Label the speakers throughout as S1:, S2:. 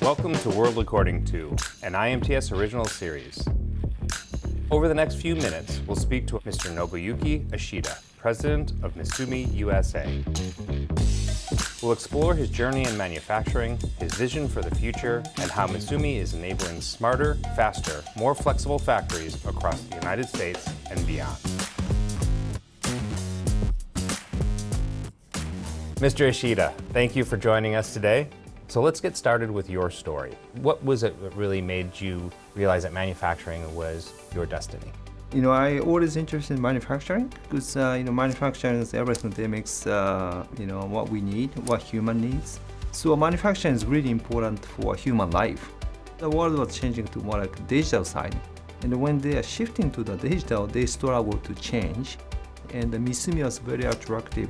S1: Welcome to World According To, an IMTS original series. Over the next few minutes, we'll speak to Mr. Nobuyuki Ashida, President of MISUMI USA. We'll explore his journey in manufacturing, his vision for the future, and how MISUMI is enabling smarter, faster, more flexible factories across the United States and beyond. Mr. Ashida, thank you for joining us today. So let's get started with your story. What was it that really made you realize that manufacturing was your destiny?
S2: I always interested in manufacturing because manufacturing is everything that makes what we need, what human needs. So manufacturing is really important for human life. The world was changing to more like digital side, and when they are shifting to the digital, they struggle to change. And the MISUMI was very attractive,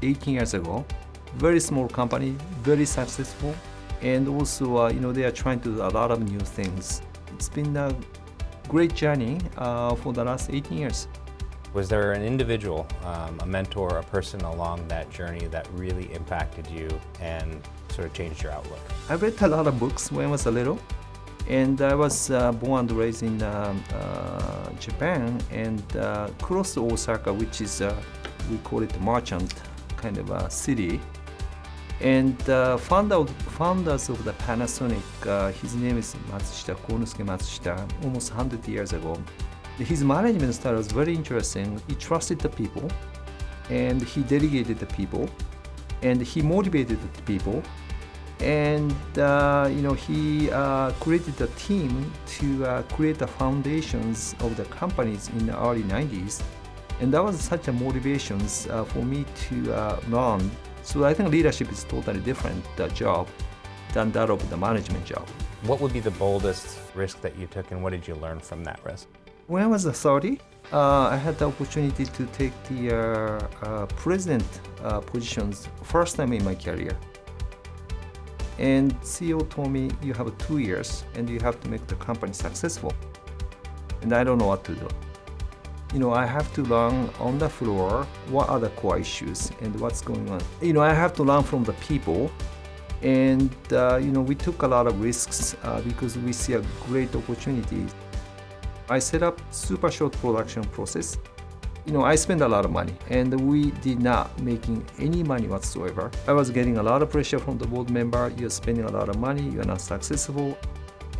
S2: 18 years ago. Very small company, very successful, and also they are trying to do a lot of new things. It's been a great journey for the last 18 years.
S1: Was there an individual, a mentor, a person along that journey that really impacted you and sort of changed your outlook?
S2: I read a lot of books when I was little, and I was born and raised in Japan, and close to Osaka, which is we call it merchant kind of a city. And founders of the Panasonic, his name is Konosuke Matsushita, almost 100 years ago. His management style was very interesting. He trusted the people, and he delegated the people, and he motivated the people, and he created a team to create the foundations of the companies in the early 90s. And that was such a motivation for me to learn. So I think leadership is totally different job than that of the management job.
S1: What would be the boldest risk that you took, and what did you learn from that risk?
S2: When I was 30, I had the opportunity to take the president positions first time in my career. And CEO told me, you have 2 years and you have to make the company successful. And I don't know what to do. I have to learn on the floor what are the core issues and what's going on. I have to learn from the people. And, we took a lot of risks because we see a great opportunity. I set up super short production process. I spent a lot of money and we did not making any money whatsoever. I was getting a lot of pressure from the board member. You're spending a lot of money, you're not successful.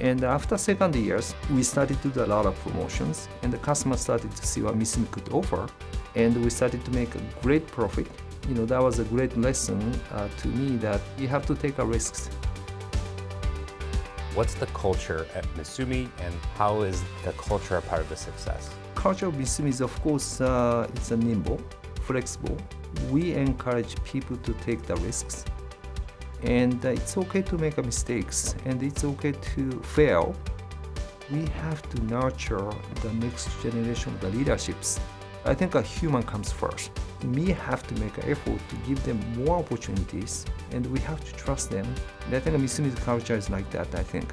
S2: And after second years, we started to do a lot of promotions, and the customers started to see what MISUMI could offer, and we started to make a great profit. That was a great lesson to me that you have to take a risks.
S1: What's the culture at MISUMI, and how is the culture a part of the success?
S2: Culture of MISUMI is, of course, it's a nimble, flexible. We encourage people to take the risks. And it's okay to make mistakes, and it's okay to fail. We have to nurture the next generation of the leaderships. I think a human comes first. We have to make an effort to give them more opportunities, and we have to trust them. And I think MISUMI's culture is like that, I think.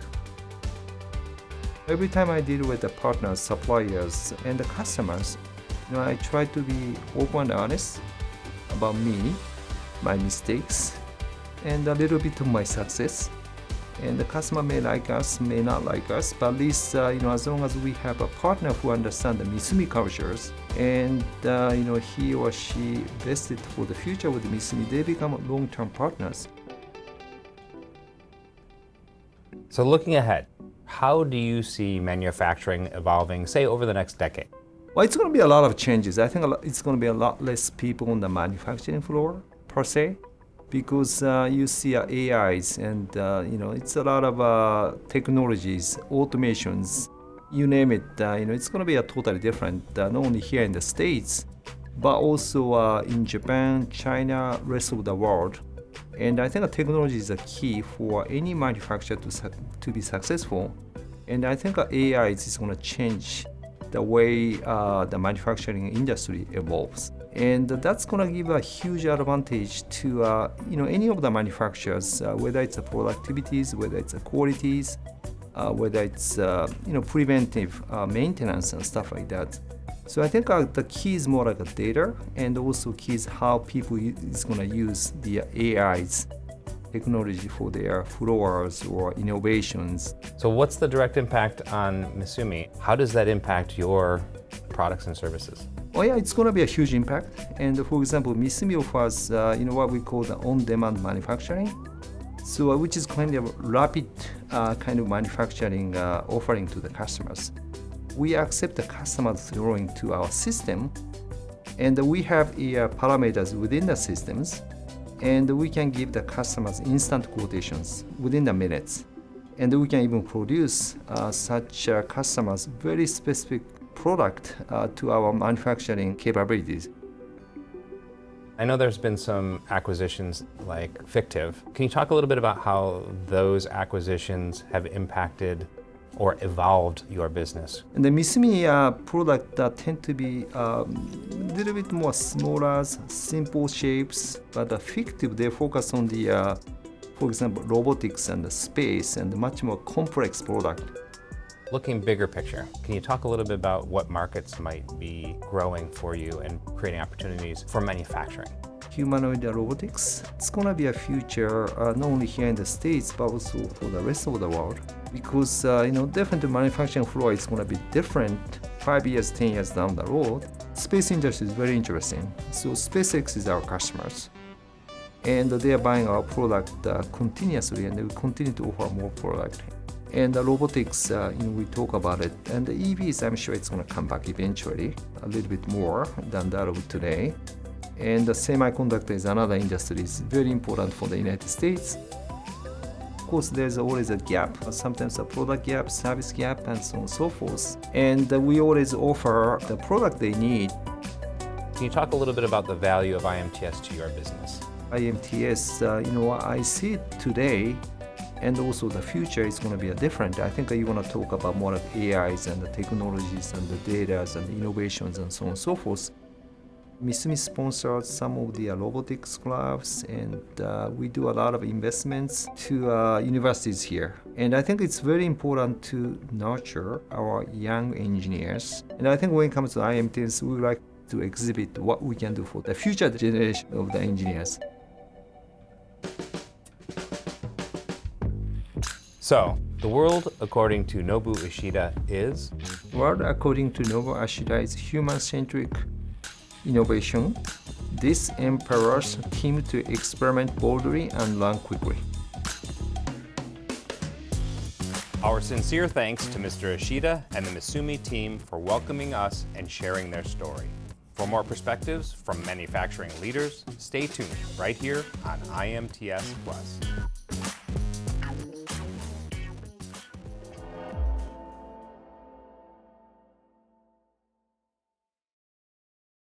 S2: Every time I deal with the partners, suppliers, and the customers, I try to be open and honest about me, my mistakes, and a little bit of my success. And the customer may like us, may not like us, but at least as long as we have a partner who understands the MISUMI cultures, and he or she vested for the future with MISUMI, they become long-term partners.
S1: So looking ahead, how do you see manufacturing evolving, say, over the next decade?
S2: Well, it's going to be a lot of changes. I think it's going to be a lot less people on the manufacturing floor, per se, because you see AIs and it's a lot of technologies, automations, you name it. It's going to be a totally different, not only here in the States, but also in Japan, China, rest of the world. And I think technology is a key for any manufacturer to be successful. And I think AI is going to change the way the manufacturing industry evolves. And that's going to give a huge advantage to any of the manufacturers, whether it's productivities, whether it's qualities, whether it's preventive maintenance and stuff like that. So I think the key is more like a data, and also key is how people is going to use the AIs technology for their floors or innovations.
S1: So what's the direct impact on MISUMI? How does that impact your products and services?
S2: Oh yeah, it's going to be a huge impact. And for example, MISUMI offers what we call the on-demand manufacturing. So which is kind of rapid kind of manufacturing offering to the customers. We accept the customer's drawing to our system, and we have parameters within the systems, and we can give the customers instant quotations within the minutes. And we can even produce such customers very specific product to our manufacturing capabilities.
S1: I know there's been some acquisitions like Fictive. Can you talk a little bit about how those acquisitions have impacted or evolved your business?
S2: And the MISUMI product tend to be a little bit more smaller, simple shapes, but Fictive, they focus on the, for example, robotics and the space and much more complex product.
S1: Looking bigger picture, can you talk a little bit about what markets might be growing for you and creating opportunities for manufacturing?
S2: Humanoid robotics, it's going to be a future not only here in the States, but also for the rest of the world. Because, definitely manufacturing floor is going to be different 5 years, 10 years down the road. Space industry is very interesting. So SpaceX is our customers. And they are buying our product continuously, and they will continue to offer more product. And the robotics, we talk about it. And the EVs, I'm sure it's going to come back eventually, a little bit more than that of today. And the semiconductor is another industry. It's very important for the United States. Of course, there's always a gap, sometimes a product gap, service gap, and so on and so forth. And we always offer the product they need.
S1: Can you talk a little bit about the value of IMTS to your business?
S2: IMTS, I see it today, and also the future is going to be different. I think you want to talk about more of AIs and the technologies and the data and the innovations and so on and so forth. MISUMI sponsored some of the robotics clubs, and we do a lot of investments to universities here. And I think it's very important to nurture our young engineers. And I think when it comes to IMTS, we would like to exhibit what we can do for the future generation of the engineers.
S1: So, the world, according to Nobu Ashida, is?
S2: World, according to Nobu Ashida, is human-centric innovation. This empowers team to experiment boldly and learn quickly.
S1: Our sincere thanks to Mr. Ashida and the MISUMI team for welcoming us and sharing their story. For more perspectives from manufacturing leaders, stay tuned right here on IMTS Plus.